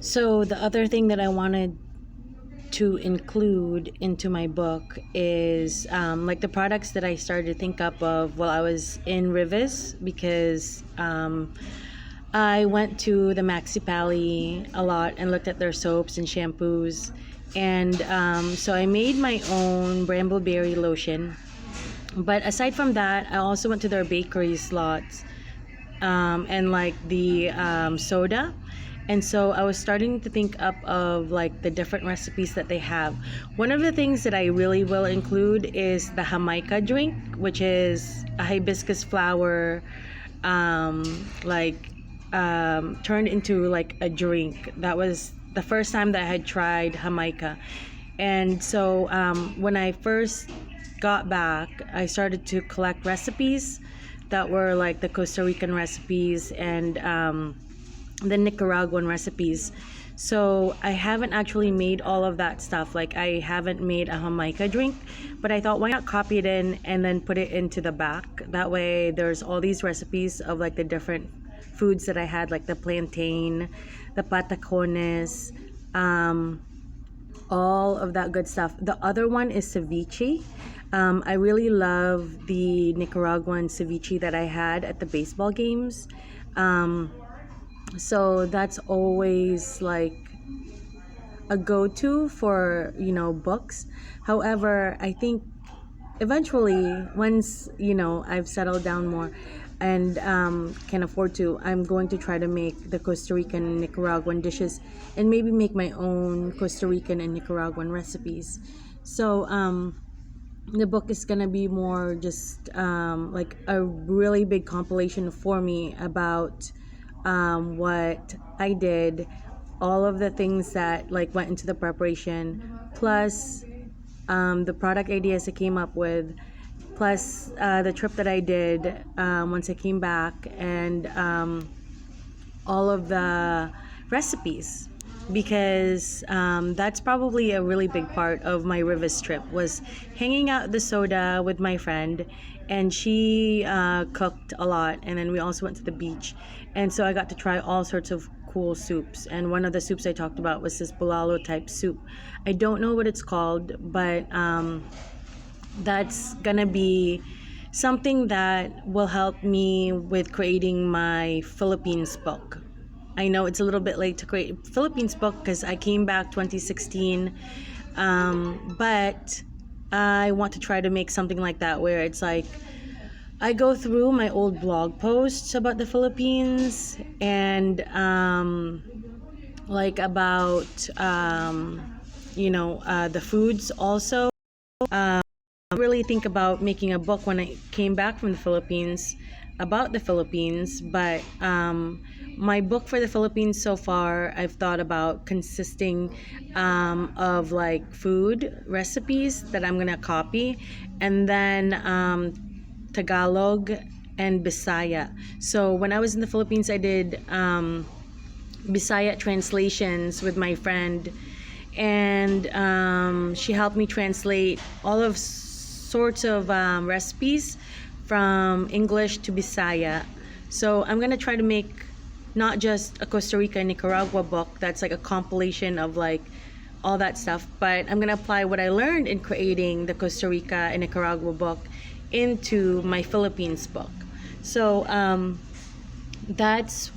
So the other thing that I wanted to include into my book is like the products that I started to think up of while I was in Rivis, because I went to the Maxi Pali a lot and looked at their soaps and shampoos. And so I made my own brambleberry lotion. But aside from that, I also went to their bakery slots and like the soda. And so I was starting to think up of like the different recipes that they have. One of the things that I really will include is the Jamaica drink, which is a hibiscus flower, turned into like a drink. That was the first time that I had tried Jamaica. And so when I first got back, I started to collect recipes that were like the Costa Rican recipes and the Nicaraguan recipes. So I haven't actually made all of that stuff. Like I haven't made a Jamaica drink, but I thought why not copy it in and then put it into the back. That way there's all these recipes of like the different foods that I had, like the plantain, the patacones, all of that good stuff. The other one is ceviche. I really love the Nicaraguan ceviche that I had at the baseball games. So that's always like a go-to for, books. However, I think eventually, once, I've settled down more and can afford to, I'm going to try to make the Costa Rican and Nicaraguan dishes and maybe make my own Costa Rican and Nicaraguan recipes. So the book is gonna be more just like a really big compilation for me about what I did, all of the things that like went into the preparation, plus the product ideas I came up with, plus the trip that I did once I came back, and all of the recipes, because that's probably a really big part of my Rivers trip, was hanging out at the soda with my friend, and she cooked a lot, and then we also went to the beach, and so I got to try all sorts of cool soups. And one of the soups I talked about was this bulalo type soup. I don't know what it's called, but that's gonna be something that will help me with creating my Philippines book. I know it's a little bit late to create Philippines book because I came back 2016, but I want to try to make something like that where it's like I go through my old blog posts about the Philippines and like about the foods also. Really think about making a book when I came back from the Philippines about the Philippines, but my book for the Philippines so far I've thought about consisting of like food recipes that I'm gonna copy, and then Tagalog and Bisaya. So when I was in the Philippines, I did Bisaya translations with my friend, and she helped me translate all of sorts of recipes from English to Bisaya. So I'm gonna try to make not just a Costa Rica and Nicaragua book that's like a compilation of like all that stuff, but I'm gonna apply what I learned in creating the Costa Rica and Nicaragua book into my Philippines book. So that's